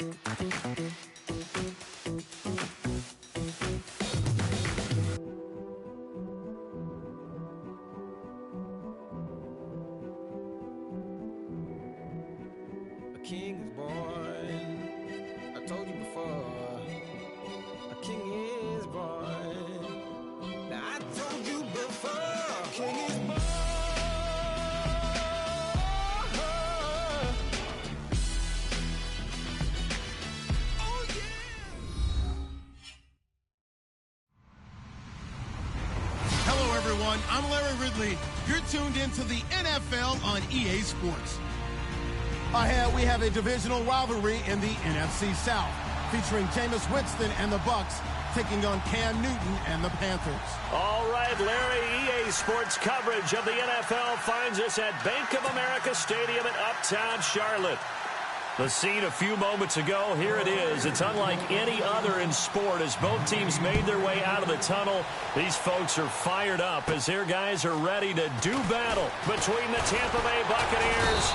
King is born. I told you before. A king is born. Now I told you before. A king is born. Oh yeah. Hello everyone, I'm Larry Ridley. You're tuned into the NFL on EA Sports. Ahead, we have a divisional rivalry in the NFC South, featuring Jameis Winston and the Bucs taking on Cam Newton and the Panthers. All right, Larry, EA Sports coverage of the NFL finds us at Bank of America Stadium in Uptown Charlotte. The scene a few moments ago, here it is. It's unlike any other in sport as both teams made their way out of the tunnel. These folks are fired up as their guys are ready to do battle between the Tampa Bay Buccaneers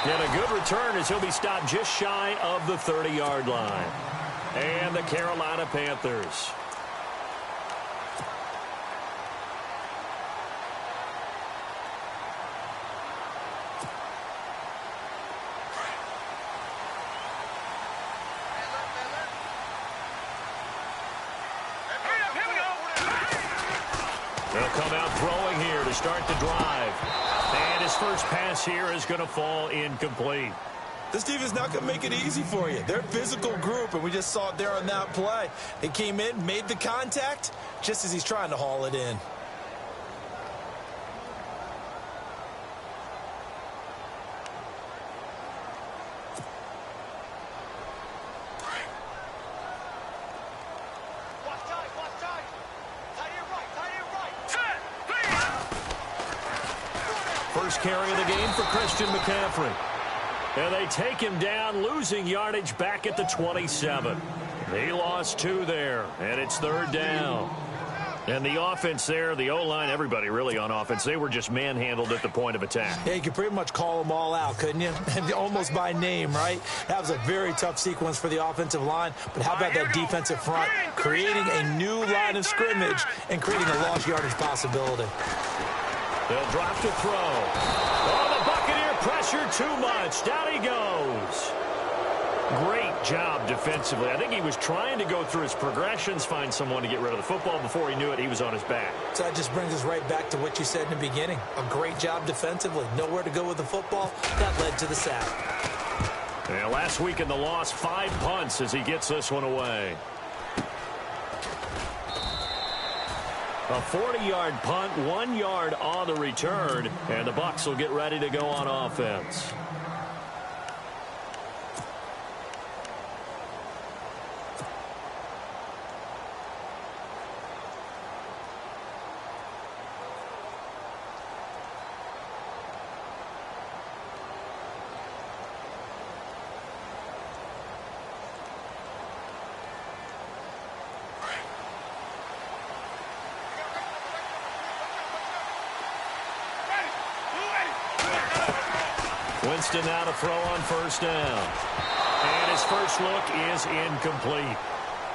and a good return as he'll be stopped just shy of the 30-yard line. And the Carolina Panthers. They'll come out throwing here to start the drive. And his first pass here is going to fall incomplete. This defense not going to make it easy for you. They're a physical group, and we just saw it there on that play. They came in, made the contact, just as he's trying to haul it in. First carry of the game for Christian McCaffrey. And they take him down, losing yardage back at the 27. He lost 2 there, and it's 3rd down. And the offense there, the O-line, everybody really on offense, they were just manhandled at the point of attack. Yeah, you could pretty much call them all out, couldn't you? Almost by name, right? That was a very tough sequence for the offensive line. But how about that defensive front? Creating a new line of scrimmage and creating a lost yardage possibility. They'll drop to throw. Oh, the Buccaneer pressure too much. Down he goes. Great job defensively. I think he was trying to go through his progressions, find someone to get rid of the football. Before he knew it, he was on his back. So that just brings us right back to what you said in the beginning. A great job defensively. Nowhere to go with the football. That led to the sack. And last week in the loss, 5 punts as he gets this one away. A 40-yard punt, 1 yard on the return, and the Bucs will get ready to go on offense. Winston now to throw on first down. And his first look is incomplete.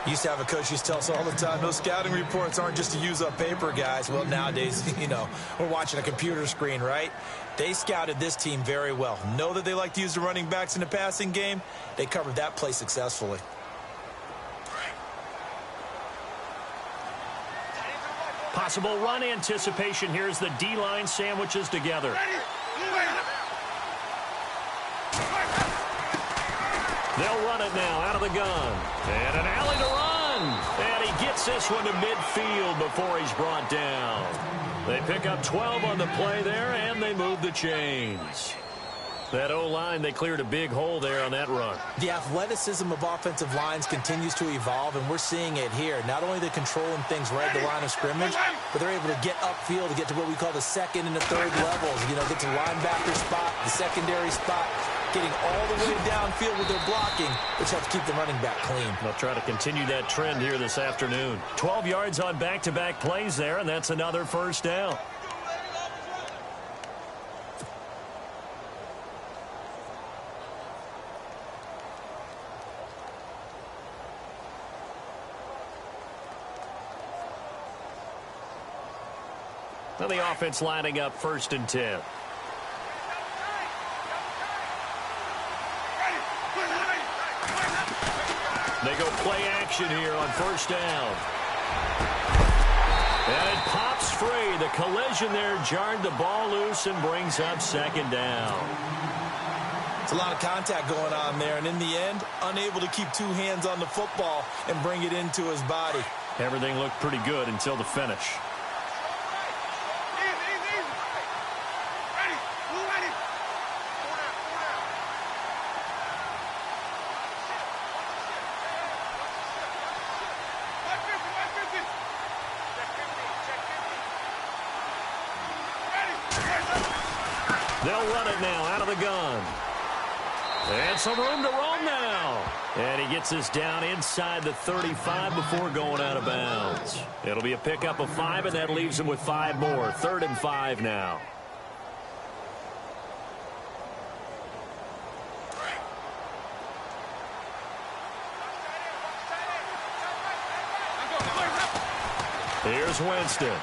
Used to have a coach used to tell us all the time, those scouting reports aren't just to use up paper, guys. Well, nowadays, we're watching a computer screen, right? They scouted this team very well. Know that they like to use the running backs in the passing game. They covered that play successfully. Possible run anticipation. Here's the D-line sandwiches together. They'll run it now out of the gun. And an alley to run. And he gets this one to midfield before he's brought down. They pick up 12 on the play there, and they move the chains. That O-line, they cleared a big hole there on that run. The athleticism of offensive lines continues to evolve, and we're seeing it here. Not only they're controlling things right at the line of scrimmage, but they're able to get upfield to get to what we call the second and the third levels. Get to linebacker spot, the secondary spot, getting all the way downfield with their blocking, which helps keep the running back clean. They'll try to continue that trend here this afternoon. 12 yards on back-to-back plays there, and that's another first down. And the offense lining up 1st and 10. They go play action here on 1st down. And it pops free. The collision there jarred the ball loose and brings up 2nd down. It's a lot of contact going on there, and in the end, unable to keep 2 hands on the football and bring it into his body. Everything looked pretty good until the finish. They'll run it now out of the gun. And some room to roam now. And he gets this down inside the 35 before going out of bounds. It'll be a pickup of 5, and that leaves him with 5 more. 3rd and 5 now. Here's Winston.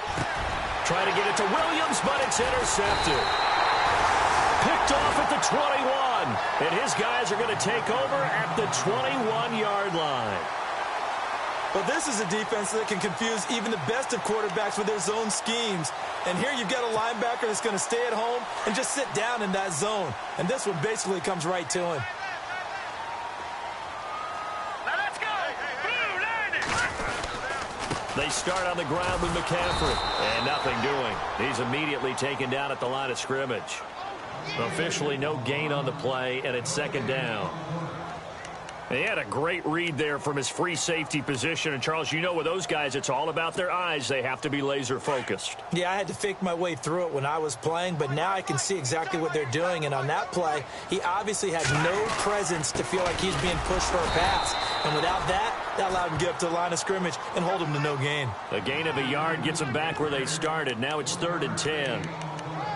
Trying to get it to Williams, but it's intercepted. Picked off at the 21. And his guys are going to take over at the 21-yard line. But this is a defense that can confuse even the best of quarterbacks with their zone schemes. And here you've got a linebacker that's going to stay at home and just sit down in that zone. And this one basically comes right to him. They start on the ground with McCaffrey. And nothing doing. He's immediately taken down at the line of scrimmage. Officially no gain on the play, and it's 2nd down. He had a great read there from his free safety position. And, Charles, you know with those guys, it's all about their eyes. They have to be laser-focused. Yeah, I had to fake my way through it when I was playing, but now I can see exactly what they're doing. And on that play, he obviously had no presence to feel like he's being pushed for a pass. And without that, that allowed him to get up to the line of scrimmage and hold him to no gain. A gain of a yard gets them back where they started. Now it's 3rd and 10.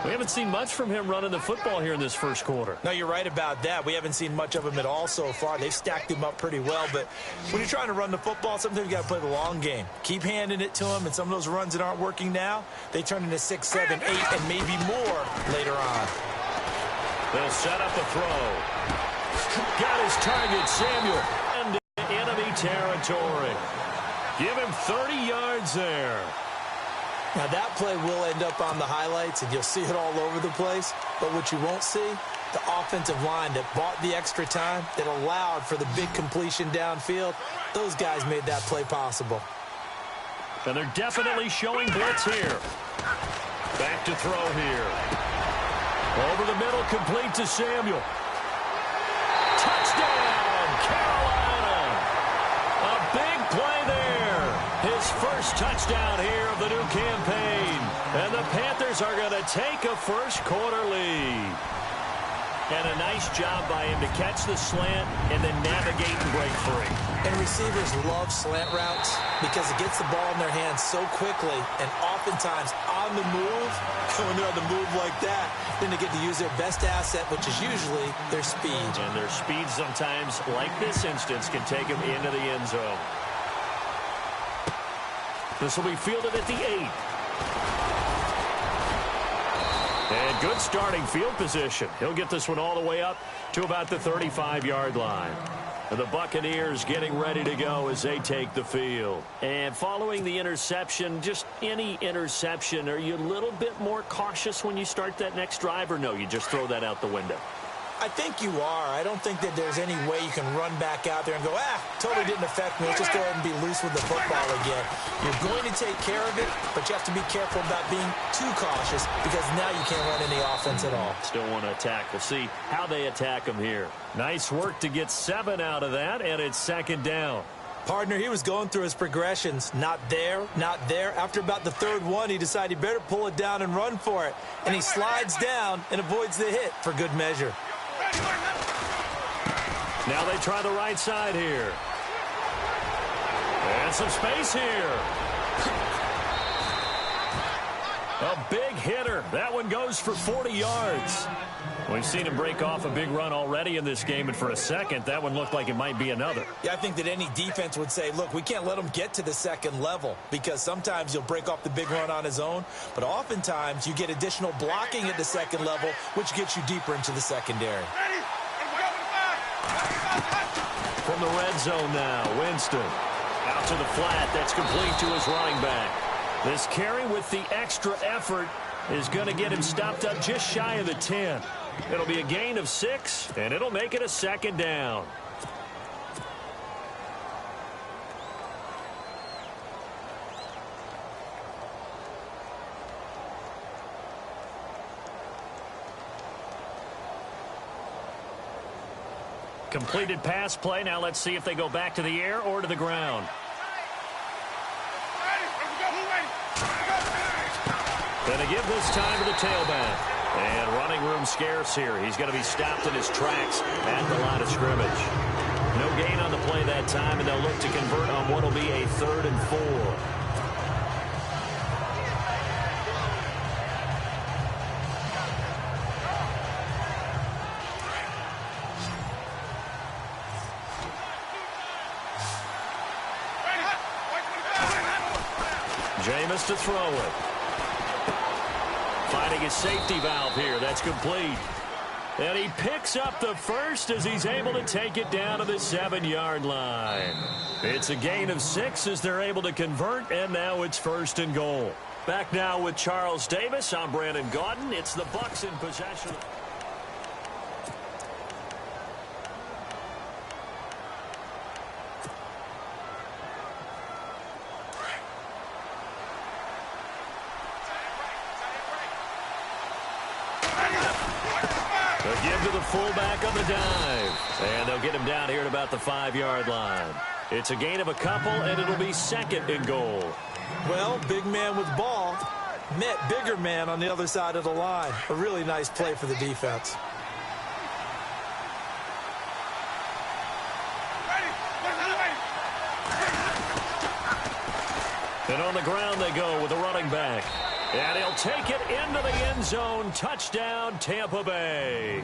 We haven't seen much from him running the football here in this first quarter. No, you're right about that. We haven't seen much of him at all so far. They've stacked him up pretty well, but when you're trying to run the football, sometimes you got to play the long game. Keep handing it to him, and some of those runs that aren't working now, they turn into 6, 7, 8, and maybe more later on. They'll set up the throw. Got his target, Samuel, into enemy territory. Give him 30 yards there. Now, that play will end up on the highlights, and you'll see it all over the place. But what you won't see, the offensive line that bought the extra time, that allowed for the big completion downfield, those guys made that play possible. And they're definitely showing blitz here. Back to throw here. Over the middle, complete to Samuel. Touchdown, Carolina. A big play there. His first touchdown here of the new campaign. And the Panthers are going to take a first-quarter lead. And a nice job by him to catch the slant and then navigate and break free. And receivers love slant routes because it gets the ball in their hands so quickly and oftentimes on the move. When they're on the move like that, then they get to use their best asset, which is usually their speed. And their speed sometimes, like this instance, can take them into the end zone. This will be fielded at the 8. And good starting field position. He'll get this one all the way up to about the 35-yard line. And the Buccaneers getting ready to go as they take the field. And following the interception, just any interception, are you a little bit more cautious when you start that next drive, or no, you just throw that out the window? I think you are. I don't think that there's any way you can run back out there and go, totally didn't affect me. Let's just go ahead and be loose with the football again. You're going to take care of it, but you have to be careful about being too cautious because now you can't run any offense at all. Still want to attack. We'll see how they attack him here. Nice work to get 7 out of that, and it's 2nd down. Partner, he was going through his progressions. Not there, not there. After about the 3rd one, he decided he better pull it down and run for it. And he slides down and avoids the hit for good measure. Now they try the right side here. And some space here. A big hitter. That one goes for 40 yards. We've seen him break off a big run already in this game, and for a second, that one looked like it might be another. Yeah, I think that any defense would say, look, we can't let him get to the second level, because sometimes he'll break off the big run on his own, but oftentimes you get additional blocking at the second level, which gets you deeper into the secondary. From the red zone now, Winston. Out to the flat. That's complete to his running back. This carry with the extra effort is going to get him stopped up just shy of the 10. It'll be a gain of 6, and it'll make it a second down. Completed pass play. Now let's see if they go back to the air or to the ground. Gonna give this time to the tailback. And running room scarce here. He's going to be stopped in his tracks at the line of scrimmage. No gain on the play that time, and they'll look to convert on what will be a 3rd and 4. Jameis to throw it. Finding his safety valve here. That's complete. And he picks up the first as he's able to take it down to the 7-yard line. It's a gain of 6 as they're able to convert, and now it's 1st and goal. Back now with Charles Davis. I'm Brandon Gaudin. It's the Bucs in possession. They'll give to the fullback on the dive. And they'll get him down here at about the 5-yard line. It's a gain of a couple, and it'll be 2nd and goal. Well, big man with ball met bigger man on the other side of the line. A really nice play for the defense. And on the ground they go with a running back. And he'll take it into the end zone. Touchdown, Tampa Bay.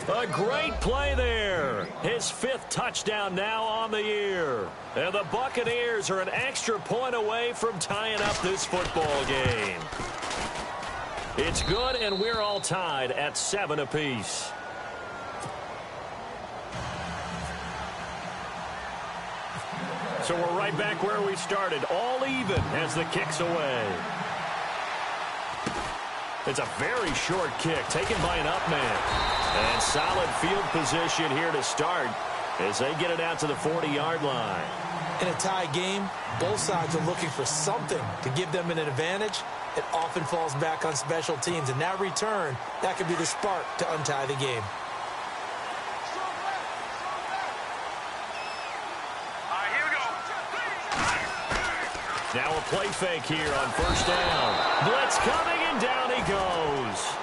A great play there. His 5th touchdown now on the year. And the Buccaneers are an extra point away from tying up this football game. It's good, and we're all tied at 7 apiece. So we're right back where we started, all even as the kick's away. It's a very short kick taken by an up man. And solid field position here to start as they get it out to the 40-yard line. In a tie game, both sides are looking for something to give them an advantage. It often falls back on special teams. And that return, that could be the spark to untie the game. Now a play fake here on 1st down. Blitz coming, and down he goes.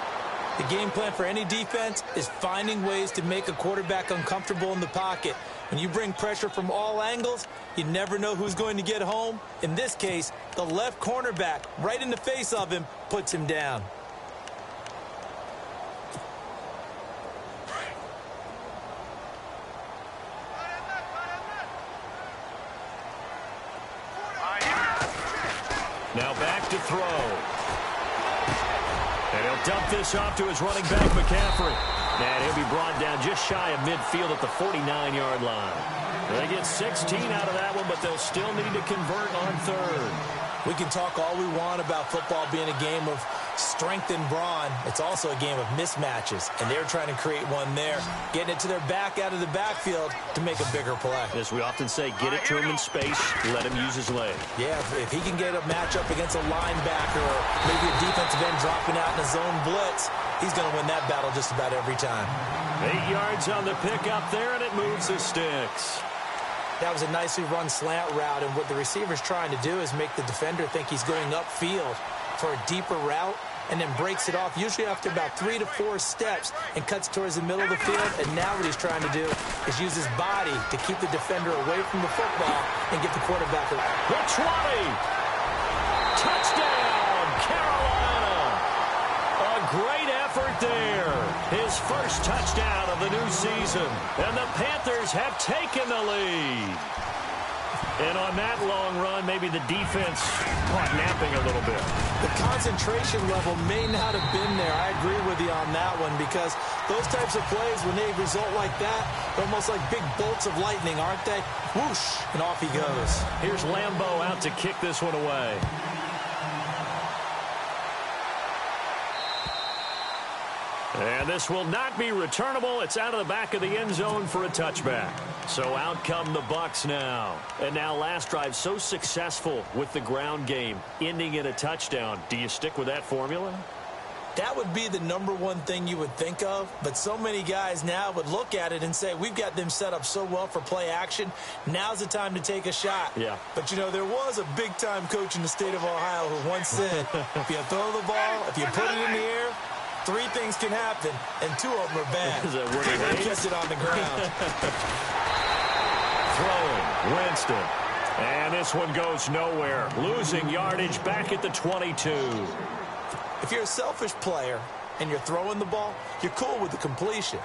The game plan for any defense is finding ways to make a quarterback uncomfortable in the pocket. When you bring pressure from all angles, you never know who's going to get home. In this case, the left cornerback, right in the face of him, puts him down. Now back to throw. And he'll dump this off to his running back, McCaffrey. And he'll be brought down just shy of midfield at the 49-yard line. They get 16 out of that one, but they'll still need to convert on 3rd. We can talk all we want about football being a game of strength and brawn. It's also a game of mismatches, and they're trying to create one there, getting it to their back out of the backfield to make a bigger play. As we often say, get it to him in space, let him use his leg. Yeah, if he can get a matchup against a linebacker or maybe a defensive end dropping out in a zone blitz, he's going to win that battle just about every time. 8 yards on the pickup there, and it moves the sticks. That was a nicely run slant route, and what the receiver's trying to do is make the defender think he's going upfield for a deeper route, and then breaks it off, usually after about 3 to 4 steps, and cuts towards the middle of the field. And now what he's trying to do is use his body to keep the defender away from the football and get the quarterback. The 20. Touchdown, Carolina. A great effort there. His first touchdown of the new season. And the Panthers have taken the lead. And on that long run, maybe the defense caught napping a little bit. The concentration level may not have been there. I agree with you on that one, because those types of plays, when they result like that, they're almost like big bolts of lightning, aren't they? Whoosh, and off he goes. Here's Lambeau out to kick this one away. And this will not be returnable. It's out of the back of the end zone for a touchback. So out come the Bucs now. And now last drive so successful with the ground game, ending in a touchdown. Do you stick with that formula? That would be the #1 thing you would think of, but so many guys now would look at it and say, we've got them set up so well for play action. Now's the time to take a shot. Yeah. But, you know, there was a big-time coach in the state of Ohio who once said, if you throw the ball, if you put it in the air, 3 things can happen, and 2 of them are bad. He gets it on the ground. Throwing, Winston. And this one goes nowhere. Losing yardage back at the 22. If you're a selfish player and you're throwing the ball, you're cool with the completion.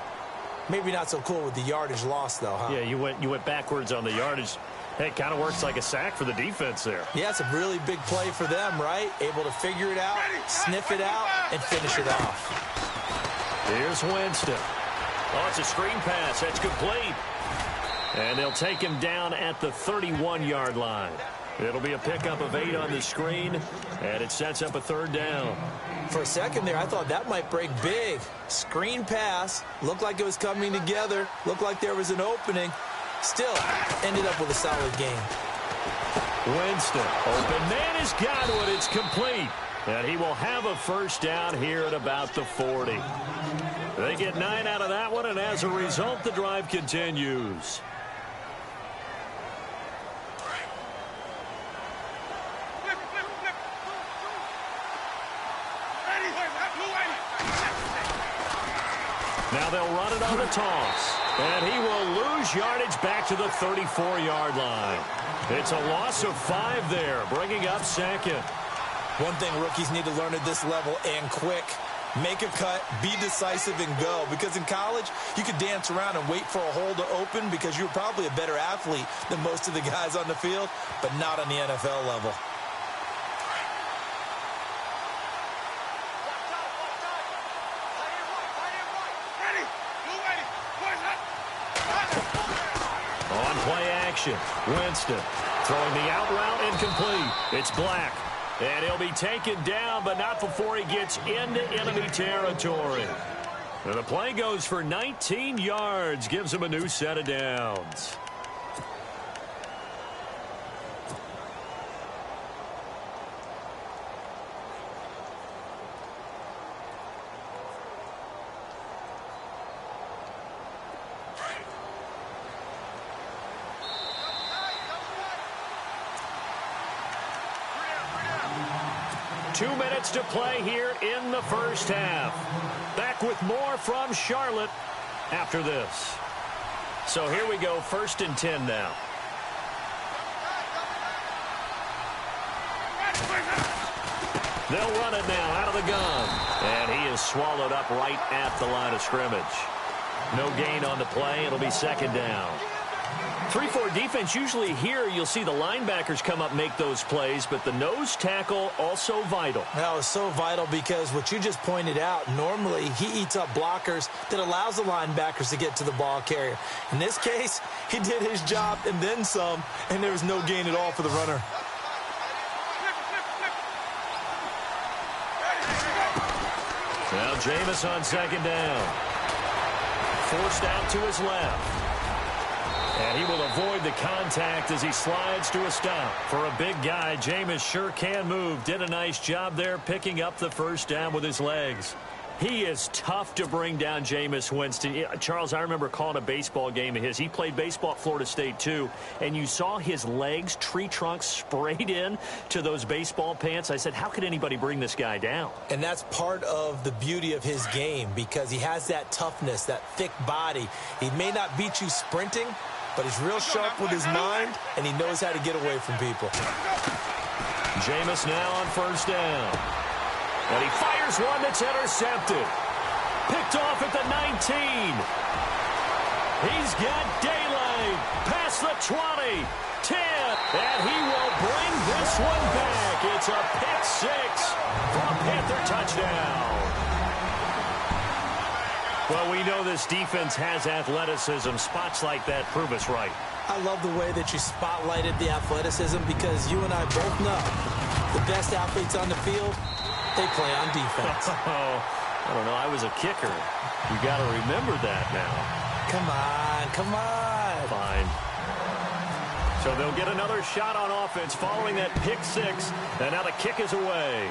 Maybe not so cool with the yardage loss, though, huh? Yeah, you went backwards on the yardage. Hey, it kind of works like a sack for the defense there. Yeah, it's a really big play for them, right? Able to figure it out, sniff it out, and finish it off. Here's Winston. Oh, it's a screen pass. That's complete. And they'll take him down at the 31-yard line. It'll be a pickup of 8 on the screen, and it sets up a 3rd down. For a second there, I thought that might break big. Screen pass. Looked like it was coming together. Looked like there was an opening. Still ended up with a solid game. Winston, open man has got it. It's complete. And he will have a 1st down here at about the 40. They get 9 out of that one, and as a result, the drive continues. Now they'll run it on the toss. And he will lose yardage back to the 34-yard line. It's a loss of 5 there, bringing up 2nd. One thing rookies need to learn at this level, and quick. Make a cut, be decisive, and go. Because in college, you could dance around and wait for a hole to open because you're probably a better athlete than most of the guys on the field, but not on the NFL level. On play action, Winston throwing the out route incomplete. It's Black. And he'll be taken down, but not before he gets into enemy territory. And the play goes for 19 yards, gives him a new set of downs. Two minutes to play here in the first half. Back with more from Charlotte after this. So here we go, 1st and 10 now. They'll run it now out of the gun. And he is swallowed up right at the line of scrimmage. No gain on the play. It'll be 2nd down. 3-4 defense, usually here you'll see the linebackers come up, make those plays, but the nose tackle also vital. That was so vital because what you just pointed out, normally he eats up blockers that allows the linebackers to get to the ball carrier. In this case, he did his job and then some, and there was no gain at all for the runner. Now Jameis on 2nd down. Forced out to his left. And he will avoid the contact as he slides to a stop. For a big guy, Jameis sure can move. Did a nice job there picking up the 1st down with his legs. He is tough to bring down, Jameis Winston. Charles, I remember calling a baseball game of his. He played baseball at Florida State, too. And you saw his legs, tree trunks sprayed in to those baseball pants. I said, how could anybody bring this guy down? And that's part of the beauty of his game because he has that toughness, that thick body. He may not beat you sprinting, but he's real sharp with his mind, and he knows how to get away from people. Jameis now on 1st down. And he fires one that's intercepted. Picked off at the 19. He's got daylight. Past the 20. 10. And he will bring this one back. It's a pick six for a Panther touchdown. Well, we know this defense has athleticism. Spots like that prove us right. I love the way that you spotlighted the athleticism because you and I both know the best athletes on the field, they play on defense. I don't know. I was a kicker. You got to remember that now. Come on, come on. Fine. So they'll get another shot on offense following that pick six. And now the kick is away.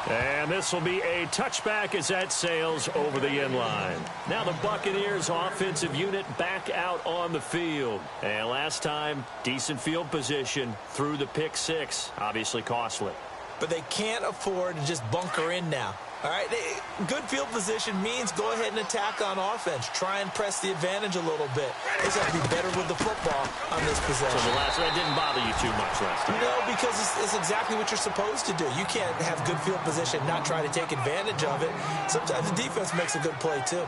And this will be a touchback as that sails over the end line. Now the Buccaneers offensive unit back out on the field. And last time, decent field position through the pick six. Obviously costly. But they can't afford to just bunker in now. All right, good field position means go ahead and attack on offense. Try and press the advantage a little bit. They just have to be better with the football on this possession. So the last one didn't bother you too much last time? No, because it's exactly what you're supposed to do. You can't have good field position, not try to take advantage of it. Sometimes the defense makes a good play, too.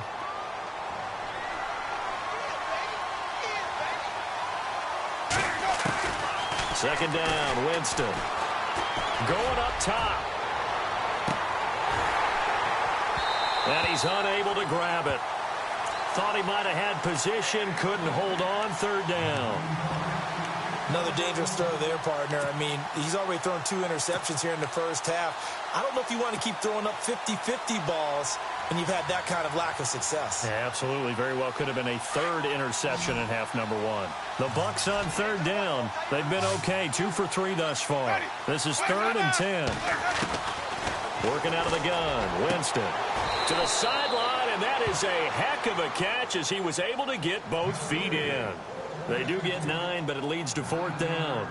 Second down, Winston. Going up top. And he's unable to grab it. Thought he might have had position, couldn't hold on. Third down. Another dangerous throw there, partner. I mean, he's already thrown 2 interceptions here in the first half. I don't know if you want to keep throwing up 50-50 balls when you've had that kind of lack of success. Yeah, absolutely. Very well could have been a third interception in half number 1. The Bucs on third down. They've been okay. 2 for 3 thus far. This is 3rd and 10. Working out of the gun. Winston to the sideline, and that is a heck of a catch as he was able to get both feet in. They do get 9, but it leads to 4th down.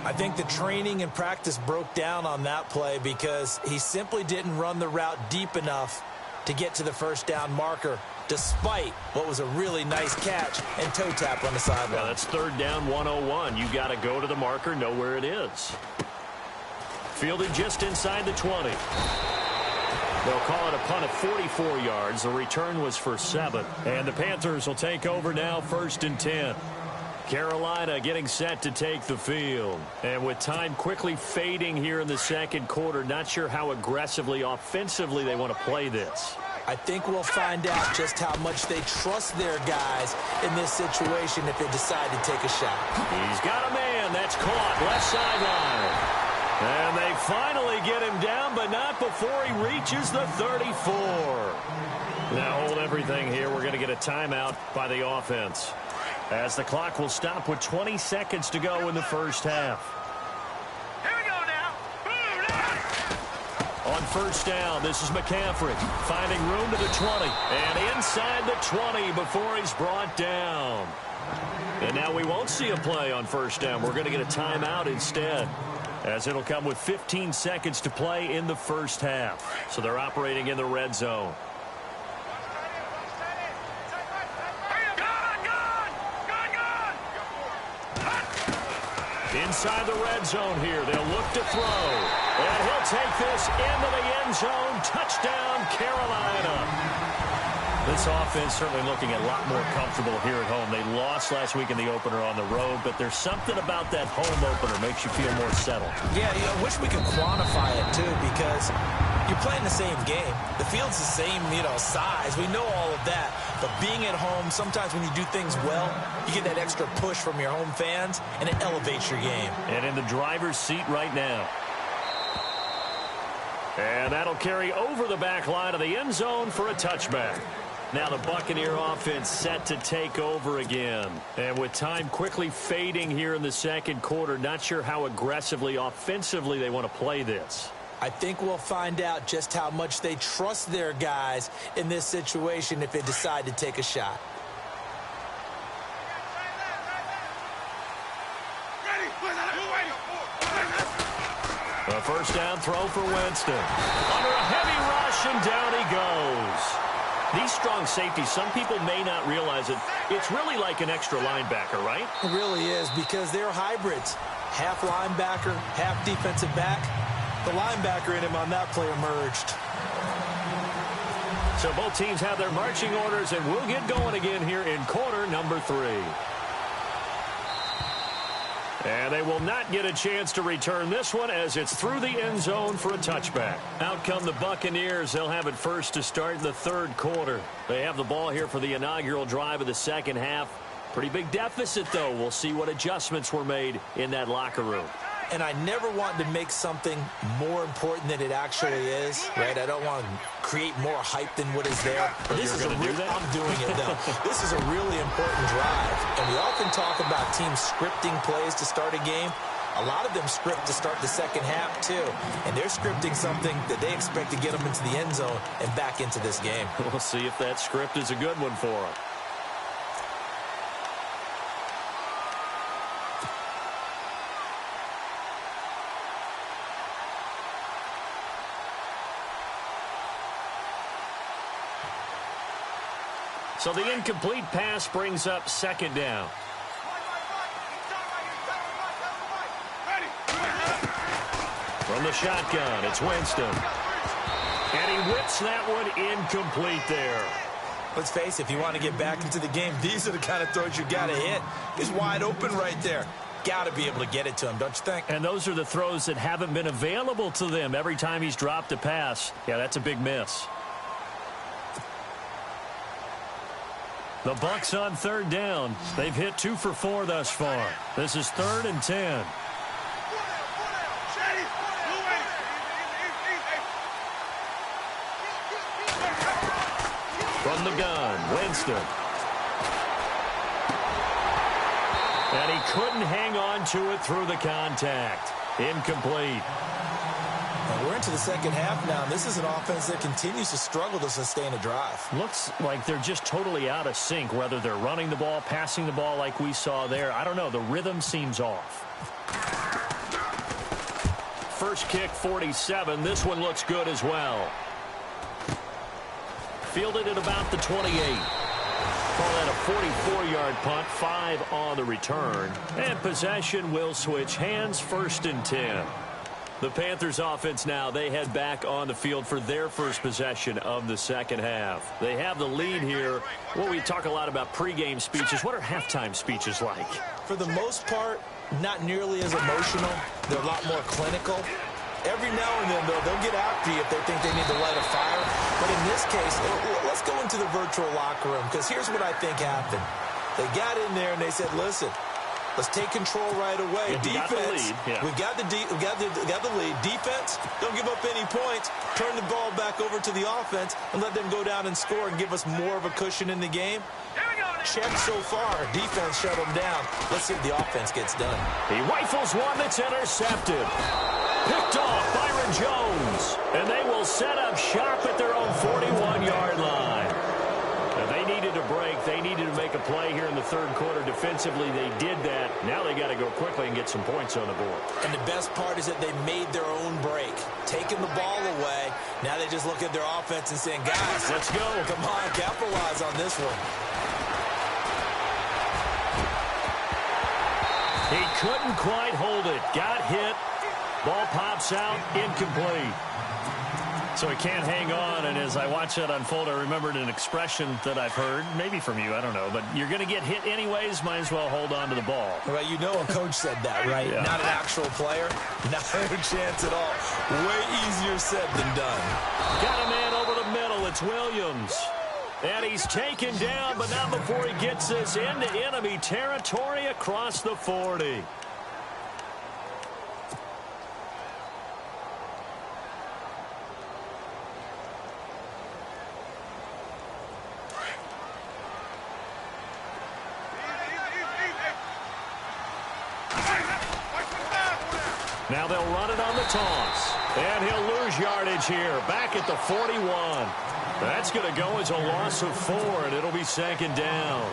I think the training and practice broke down on that play because he simply didn't run the route deep enough to get to the first down marker, despite what was a really nice catch and toe tap on the sideline. Well, that's 3rd down 101. You got to go to the marker, know where it is. Fielded just inside the 20. They'll call it a punt of 44 yards. The return was for 7. And the Panthers will take over now, 1st and 10. Carolina getting set to take the field. And with time quickly fading here in the second quarter, not sure how aggressively, offensively they want to play this. I think we'll find out just how much they trust their guys in this situation if they decide to take a shot. He's got a man. That's caught. Left sideline. And they finally get him down, but not before he reaches the 34. Now hold everything here. We're going to get a timeout by the offense, as the clock will stop with 20 seconds to go in the first half. Here we go now. On first down, this is McCaffrey finding room to the 20. And inside the 20 before he's brought down. And now we won't see a play on first down. We're going to get a timeout instead, as it'll come with 15 seconds to play in the first half. So they're operating in the red zone. Inside the red zone here, they'll look to throw. And he'll take this into the end zone. Touchdown, Carolina. This offense certainly looking a lot more comfortable here at home. They lost last week in the opener on the road, but there's something about that home opener makes you feel more settled. Yeah, I wish we could quantify it, too, because you're playing the same game. The field's the same, size. We know all of that. But being at home, sometimes when you do things well, you get that extra push from your home fans, and it elevates your game. And in the driver's seat right now. And that'll carry over the back line of the end zone for a touchback. Now the Buccaneer offense set to take over again. And with time quickly fading here in the second quarter, not sure how aggressively, offensively they want to play this. I think we'll find out just how much they trust their guys in this situation if they decide to take a shot. A first down throw for Winston. Under a heavy rush, and down he goes. These strong safeties, some people may not realize it. It's really like an extra linebacker, right? It really is, because they're hybrids. Half linebacker, half defensive back. The linebacker in him on that play emerged. So both teams have their marching orders, and we'll get going again here in quarter number 3. And they will not get a chance to return this one as it's through the end zone for a touchback. Out come the Buccaneers. They'll have it first to start the third quarter. They have the ball here for the inaugural drive of the second half. Pretty big deficit, though. We'll see what adjustments were made in that locker room. And I never want to make something more important than it actually is, right? I don't want to create more hype than what is there. This is I'm doing it, though. This is a really important drive. And we often talk about teams scripting plays to start a game. A lot of them script to start the second half, too. And they're scripting something that they expect to get them into the end zone and back into this game. We'll see if that script is a good one for them. So the incomplete pass brings up second down. From the shotgun, it's Winston. And he whips that one incomplete there. Let's face it, if you want to get back into the game, these are the kind of throws you got to hit. He's wide open right there. Got to be able to get it to him, don't you think? And those are the throws that haven't been available to them every time he's dropped a pass. Yeah, that's a big miss. The Bucs on third down. They've hit 2 for 4 thus far. This is 3rd and 10. From the gun, Winston. And he couldn't hang on to it through the contact. Incomplete. And we're into the second half now, and this is an offense that continues to struggle to sustain a drive. Looks like they're just totally out of sync, whether they're running the ball, passing the ball like we saw there. I don't know. The rhythm seems off. First kick, 47. This one looks good as well. Fielded at about the 28. Call that a 44-yard punt, 5 on the return. And possession will switch hands, 1st and 10. The Panthers offense now, they head back on the field for their first possession of the second half. They have the lead here. Well, we talk a lot about pregame speeches. What are halftime speeches like? For the most part, not nearly as emotional. They're a lot more clinical. Every now and then, though, they'll get after you if they think they need to light a fire. But in this case, let's go into the virtual locker room, because here's what I think happened. They got in there and they said, listen, let's take control right away. Defense, we've got the lead. Defense, don't give up any points. Turn the ball back over to the offense and let them go down and score and give us more of a cushion in the game. Check so far. Defense shut them down. Let's see if the offense gets done. He rifles one that's intercepted. Picked off Byron Jones. And they will set up shop at their own 41-yard line. Now, they needed a break. They needed to make a play here in the third quarter. Defensively, they did that. Now they got to go quickly and get some points on the board. And the best part is that they made their own break. Taking the ball away. Now they just look at their offense and saying, guys, let's go. Come on, capitalize on this one. He couldn't quite hold it. Got hit. Ball pops out. Incomplete. So he can't hang on, and as I watch that unfold, I remembered an expression that I've heard, maybe from you, I don't know, but you're going to get hit anyways, might as well hold on to the ball. Well, you know a coach said that, right? Yeah. Not an actual player. Not a chance at all. Way easier said than done. Got a man over the middle. It's Williams. And he's taken down, but not before he gets this into enemy territory across the 40. Now they'll run it on the toss. And he'll lose yardage here. Back at the 41. That's going to go as a loss of 4, and it'll be second down.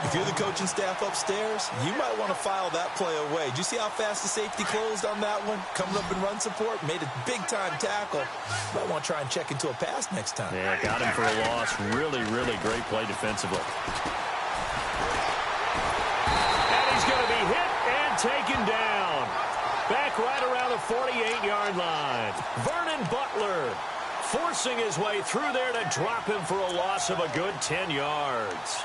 If you're the coaching staff upstairs, you might want to file that play away. Did you see how fast the safety closed on that one? Coming up in run support, made a big-time tackle. Might want to try and check into a pass next time. Yeah, got him for a loss. Really, really great play defensively. And he's going to be hit and taken down. Back back right around the 48-yard line. Vernon Butler forcing his way through there to drop him for a loss of a good 10 yards.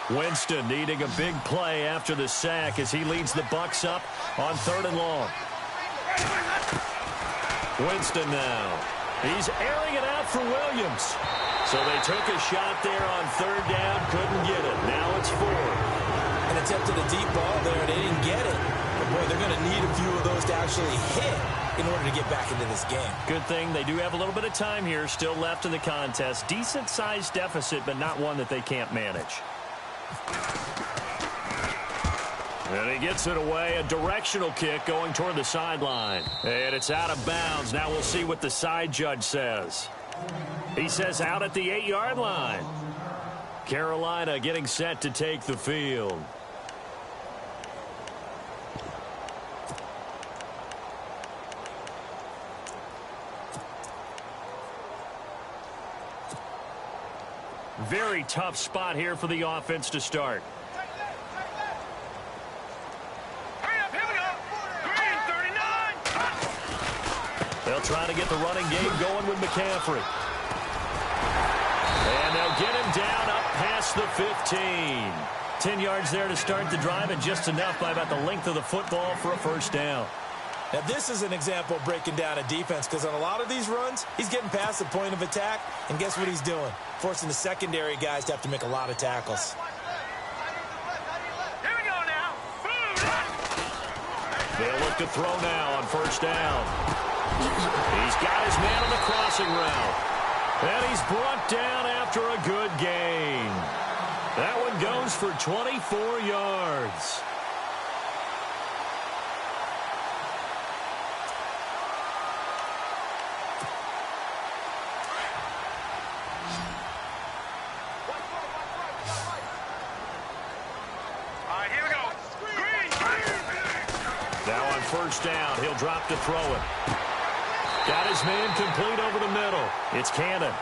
Winston needing a big play after the sack as he leads the Bucs up on 3rd and long. Winston now. He's airing it out for Williams. So they took a shot there on 3rd down, couldn't get it. Now it's 4th. An attempt at a deep ball there, they didn't get it. But, boy, they're going to need a few of those to actually hit in order to get back into this game. Good thing they do have a little bit of time here still left in the contest. Decent-sized deficit, but not one that they can't manage. And he gets it away, a directional kick going toward the sideline. And it's out of bounds. Now we'll see what the side judge says. He says out at the 8-yard line. Carolina getting set to take the field. Very tough spot here for the offense to start. They'll try to get the running game going with McCaffrey. And they'll get him down up past the 15. 10 yards there to start the drive, and just enough by about the length of the football for a first down. Now, this is an example of breaking down a defense, because on a lot of these runs, he's getting past the point of attack, and guess what he's doing? Forcing the secondary guys to have to make a lot of tackles. Here we go now. They'll look to throw now on first down. He's got his man on the crossing route. And he's brought down after a good gain. That one goes for 24 yards. First down. He'll drop to throw it. Got his man complete over the middle. It's Cannon.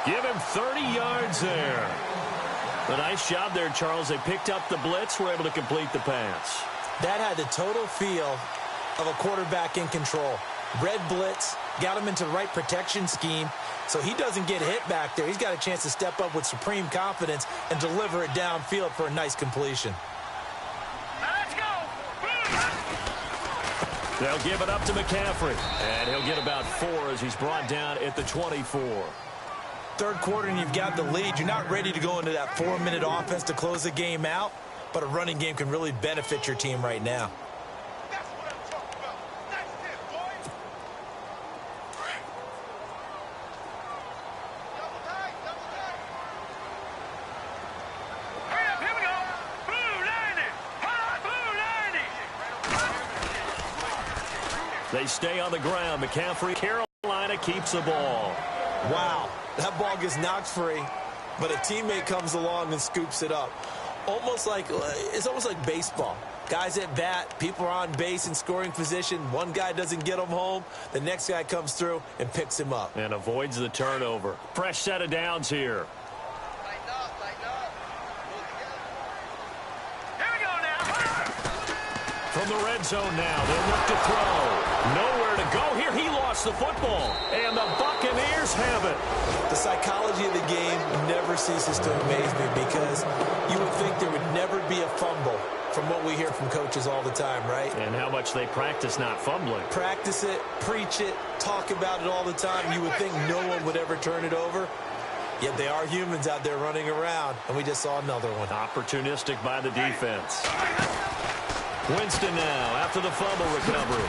Give him 30 yards there. A nice job there, Charles. They picked up the blitz, were able to complete the pass. That had the total feel of a quarterback in control. Red blitz, got him into the right protection scheme, so he doesn't get hit back there. He's got a chance to step up with supreme confidence and deliver it downfield for a nice completion. They'll give it up to McCaffrey, and he'll get about 4 as he's brought down at the 24. Third quarter, and you've got the lead. You're not ready to go into that 4-minute offense to close the game out, but a running game can really benefit your team right now. That's what I'm talking about. That's it, boys. Double tight, double tight. Hurry up, here we go. Blue 90. Hot blue 90. They stay on the ground. McCaffrey, Carolina keeps the ball. Wow, that ball gets knocked free, but a teammate comes along and scoops it up. It's almost like baseball. Guys at bat, people are on base in scoring position. One guy doesn't get him home. The next guy comes through and picks him up. And avoids the turnover. Fresh set of downs here. Tighten up, tighten up. Pull together. Here we go now. From the red zone now, they'll look to throw. Nowhere to go here. He lost the football. And the Buccaneers have it. The psychology of the game never ceases to amaze me, because you would think there would never be a fumble from what we hear from coaches all the time, right? And how much they practice not fumbling. Practice it, preach it, talk about it all the time. You would think no one would ever turn it over. Yet they are humans out there running around, and we just saw another one. Opportunistic by the defense. Winston now after the fumble recovery.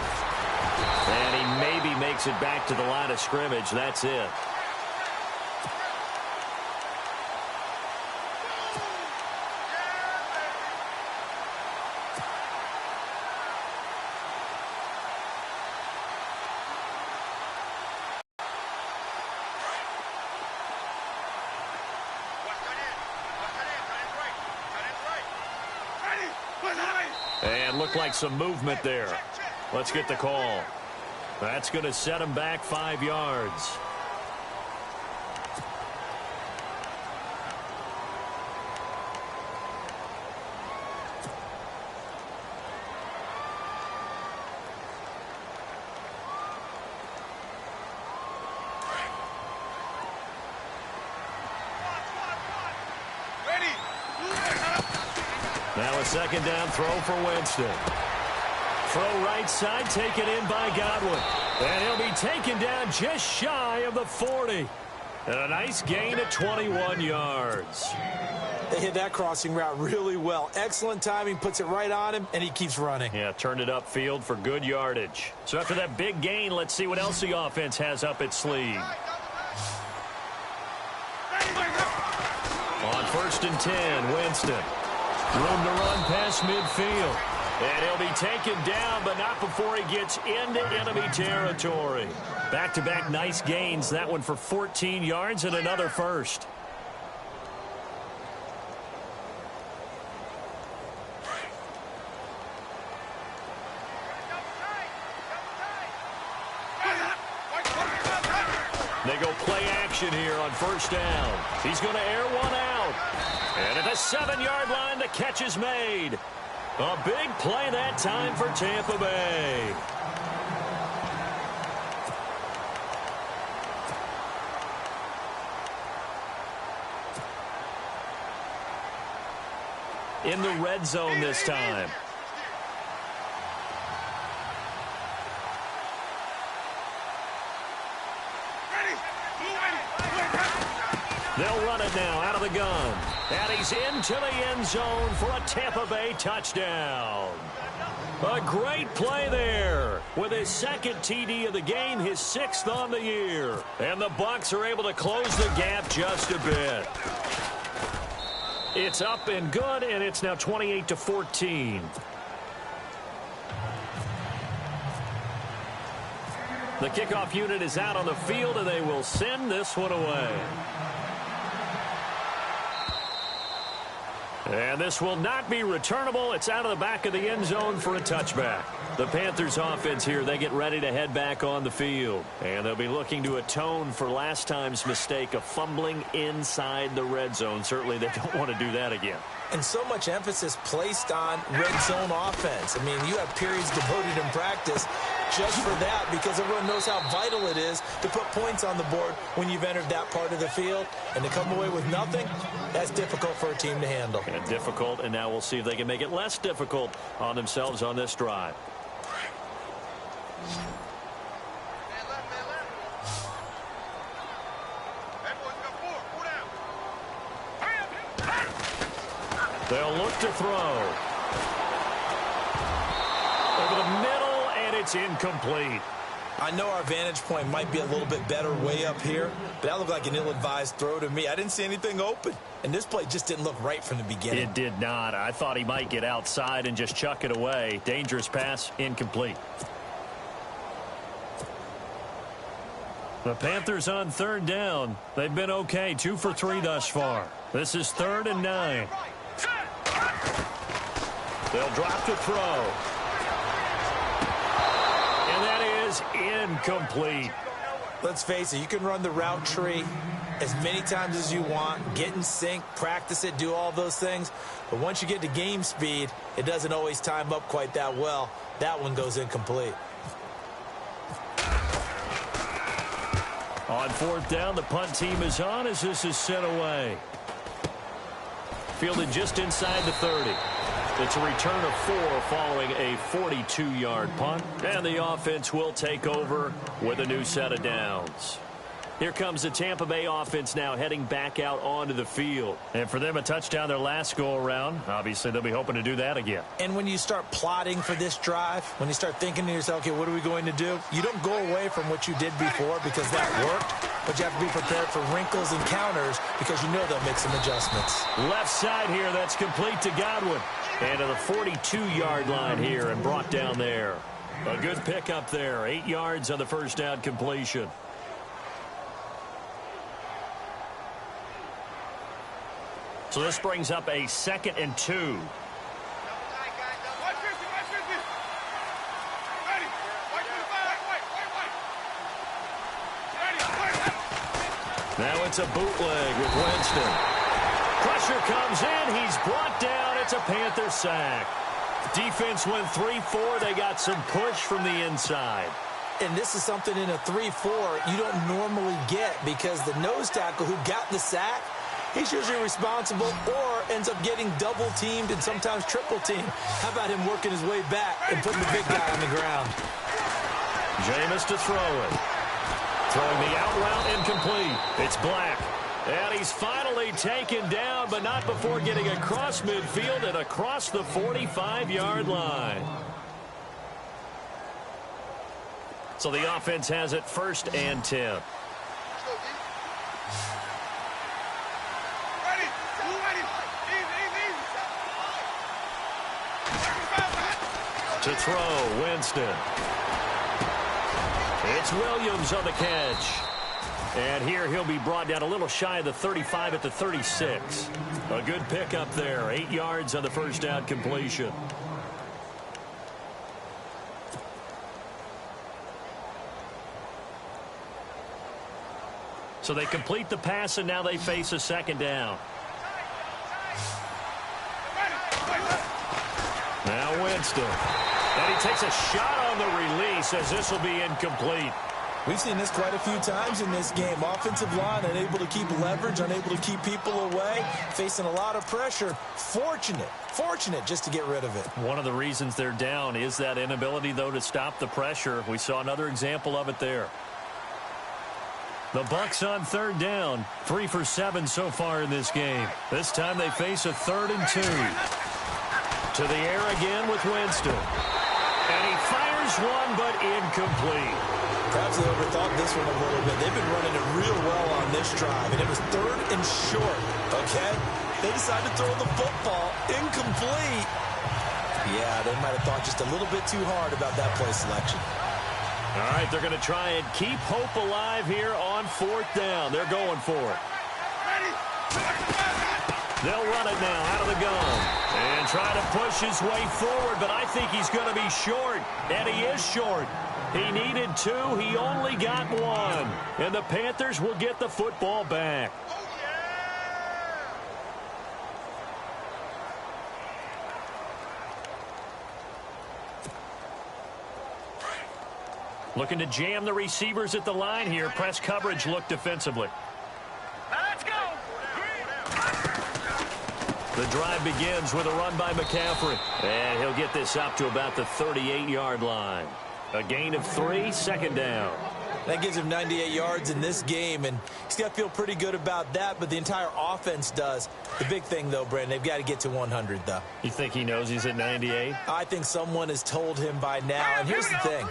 And he maybe makes it back to the line of scrimmage. That's it. And looked like some movement there. Let's get the call. That's going to set him back 5 yards. Now a second down throw for Winston. Throw right side, taken in by Godwin. And he'll be taken down just shy of the 40. And a nice gain at 21 yards. They hit that crossing route really well. Excellent timing, puts it right on him, and he keeps running. Yeah, turned it upfield for good yardage. So after that big gain, let's see what else the offense has up its sleeve. On 1st and 10, Winston. Room to run past midfield. And he'll be taken down, but not before he gets into enemy territory. Back-to-back nice gains. That one for 14 yards and another first. They go play action here on 1st down. He's going to air one out. And at the 7-yard line, the catch is made. A big play that time for Tampa Bay. In the red zone this time. They'll run it now out of the gun. And he's into the end zone for a Tampa Bay touchdown. A great play there. With his 2nd TD of the game, his 6th on the year. And the Bucs are able to close the gap just a bit. It's up and good, and it's now 28-14. The kickoff unit is out on the field, and they will send this one away. And this will not be returnable. It's out of the back of the end zone for a touchback. The Panthers offense here, they get ready to head back on the field. And they'll be looking to atone for last time's mistake of fumbling inside the red zone. Certainly they don't want to do that again. And so much emphasis placed on red zone offense. I mean, you have periods devoted in practice just for that because everyone knows how vital it is to put points on the board when you've entered that part of the field. And to come away with nothing, that's difficult for a team to handle. And difficult, and now we'll see if they can make it less difficult on themselves on this drive. They'll look to throw. Over the middle, and it's incomplete. I know our vantage point might be a little bit better way up here, but that looked like an ill-advised throw to me. I didn't see anything open, and this play just didn't look right from the beginning. It did not. I thought he might get outside and just chuck it away. Dangerous pass, incomplete. The Panthers on 3rd down. They've been okay, 2 for 3 thus far. This is 3rd and 9. They'll drop to throw. And that is incomplete. Let's face it, you can run the route tree as many times as you want, get in sync, practice it, do all those things. But once you get to game speed, it doesn't always time up quite that well. That one goes incomplete. On 4th down, the punt team is on as this is sent away. Fielded just inside the 30. It's a return of 4 following a 42-yard punt. And the offense will take over with a new set of downs. Here comes the Tampa Bay offense now heading back out onto the field. And for them, a touchdown their last go-around. Obviously, they'll be hoping to do that again. And when you start plotting for this drive, when you start thinking to yourself, okay, what are we going to do? You don't go away from what you did before because that worked. But you have to be prepared for wrinkles and counters because you know they'll make some adjustments. Left side here, that's complete to Godwin. And to the 42-yard line here and brought down there. A good pickup there. 8 yards on the first down completion. So this brings up a 2nd and 2. Now it's a bootleg with Winston. Pressure comes in. He's brought down. It's a Panther sack. Defense went 3-4. They got some push from the inside. And this is something in a 3-4 you don't normally get because the nose tackle who got the sack he's usually responsible or ends up getting double-teamed and sometimes triple-teamed. How about him working his way back and putting the big guy on the ground? Jameis to throw it. Throwing the out route incomplete. It's Black. And he's finally taken down, but not before getting across midfield and across the 45-yard line. So the offense has it 1st and 10. To throw, Winston. It's Williams on the catch. And here he'll be brought down a little shy of the 35 at the 36. A good pickup there. 8 yards on the first down completion. So they complete the pass, and now they face a 2nd down. Now Winston. And he takes a shot on the release as this will be incomplete. We've seen this quite a few times in this game. Offensive line unable to keep leverage, unable to keep people away, facing a lot of pressure. Fortunate just to get rid of it. One of the reasons they're down is that inability, though, to stop the pressure. We saw another example of it there. The Bucs on 3rd down. 3 for 7 so far in this game. This time they face a 3rd and 2. To the air again with Winston. And he fires one, but incomplete. Perhaps they overthought this one a little bit. They've been running it real well on this drive, and it was 3rd and short, okay? They decided to throw the football incomplete. Yeah, they might have thought just a little bit too hard about that play selection. All right, they're going to try and keep hope alive here on 4th down. They're going for it. They'll run it now out of the gun and try to push his way forward, but I think he's going to be short, and he is short. He needed 2. He only got 1. And the Panthers will get the football back. Looking to jam the receivers at the line here. Press coverage look defensively. Let's go. The drive begins with a run by McCaffrey. And he'll get this up to about the 38-yard line. A gain of 3, 2nd down. That gives him 98 yards in this game, and he's got to feel pretty good about that, but the entire offense does. The big thing, though, Brandon, they've got to get to 100, though. You think he knows he's at 98? I think someone has told him by now, and here's the thing.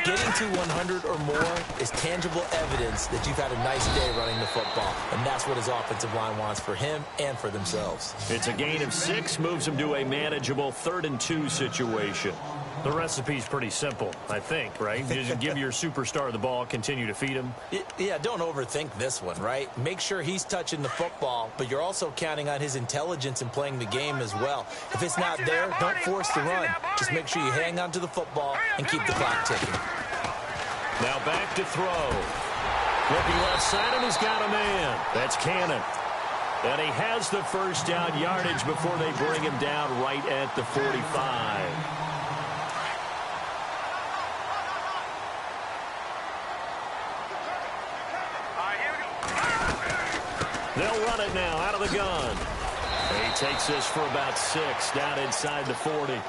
Getting to 100 or more is tangible evidence that you've had a nice day running the football, and that's what his offensive line wants for him and for themselves. It's a gain of 6, moves him to a manageable 3rd and 2 situation. The recipe's pretty simple, I think, right? You just give your superstar the ball, continue to feed him. Yeah, don't overthink this one, right? Make sure he's touching the football, but you're also counting on his intelligence in playing the game as well. If it's not there, don't force the run. Just make sure you hang on to the football and keep the clock ticking. Now back to throw. Looking left side, and he's got a man. That's Cannon. And he has the 1st down yardage before they bring him down right at the 45. They'll run it now out of the gun. And he takes this for about 6 down inside the 40.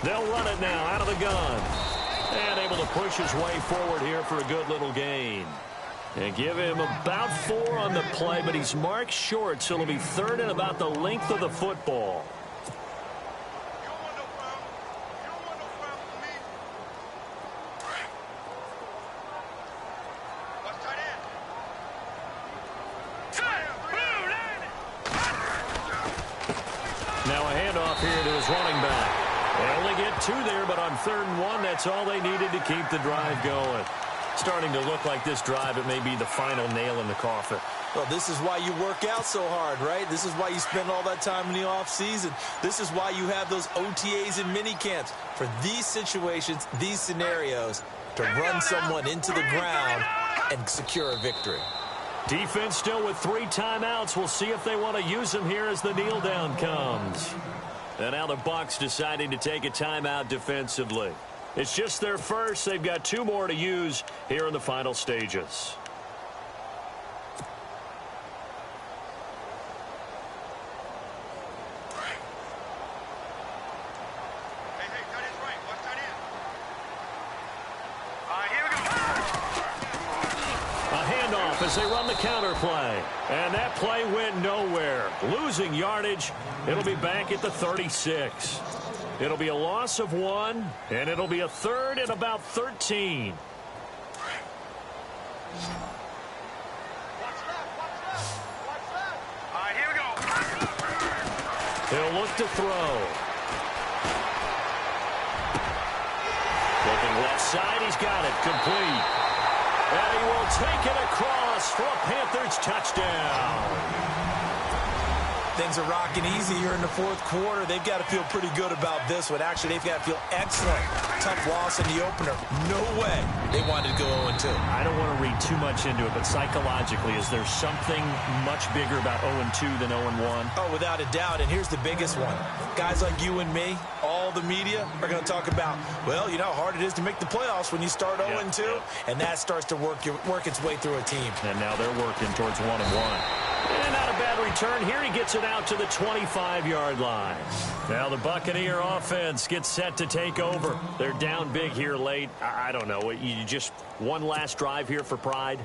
They'll run it now out of the gun. And able to push his way forward here for a good little gain. And give him about 4 on the play, but he's marked short, so it'll be 3rd and about the length of the football. Now a handoff here to his running back. They only get 2 there, but on 3rd and 1, that's all they needed to keep the drive going. starting to look like this drive, it may be the final nail in the coffin. Well, this is why you work out so hard, right? This is why you spend all that time in the offseason. This is why you have those OTAs and mini camps for these situations, these scenarios, to run someone into the ground and secure a victory. Defense still with 3 timeouts. We'll see if they want to use them here as the kneel down comes. And now the Bucs deciding to take a timeout defensively. It's just their first. They've got 2 more to use here in the final stages. As they run the counter play. And that play went nowhere. Losing yardage. It'll be back at the 36. It'll be a loss of 1, and it'll be a 3rd and about 13. All right, here we go. He'll look to throw. Looking left side, he's got it. Complete. And he will take it across for a Panthers touchdown. Things are rocking easy here in the 4th quarter. They've got to feel pretty good about this one. Actually, they've got to feel excellent. Tough loss in the opener. No way they wanted to go 0-2. I don't want to read too much into it, but psychologically, is there something much bigger about 0-2 than 0-1? Oh, without a doubt. And here's the biggest one. Guys like you and me, all the media, are going to talk about, well, you know how hard it is to make the playoffs when you start 0-2. Yep. And that starts to work its way through a team. And now they're working towards 1-1. And not a bad return here. He gets it out to the 25-yard line. Now the Buccaneer offense gets set to take over. They're down big here late. I don't know. You just one last drive here for pride?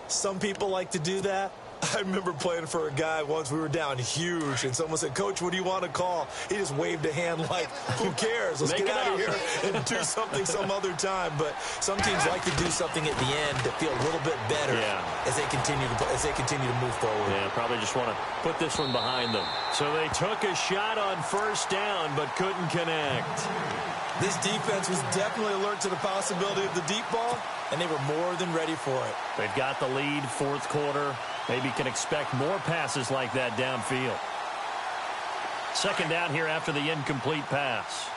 Some people like to do that. I remember playing for a guy once. We were down huge, and someone said, "Coach, what do you want to call?" He just waved a hand like, who cares? Let's get out of here and do something some other time. But some teams like to do something at the end to feel a little bit better as they continue to move forward. Yeah, probably just want to put this one behind them. So they took a shot on 1st down but couldn't connect. This defense was definitely alert to the possibility of the deep ball, and they were more than ready for it. They've got the lead, 4th quarter. Maybe can expect more passes like that downfield. 2nd down here after the incomplete pass.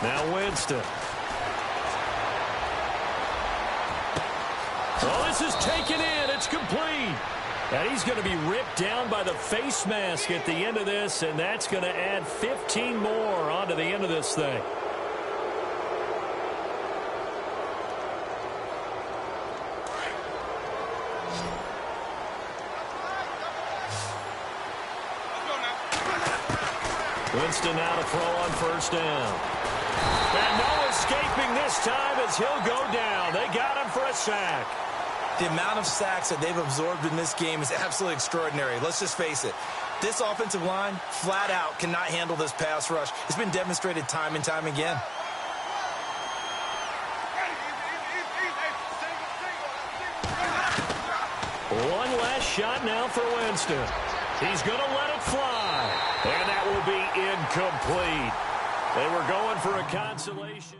Now Winston. Oh, this is taken in. It's complete. And he's going to be ripped down by the face mask at the end of this, and that's going to add 15 more onto the end of this thing. Winston now to throw on 1st down. And no escaping this time as he'll go down. They got him for a sack. The amount of sacks that they've absorbed in this game is absolutely extraordinary. Let's just face it. This offensive line, flat out, cannot handle this pass rush. It's been demonstrated time and time again. One last shot now for Winston. He's going to let it fly. And that will be incomplete. They were going for a consolation.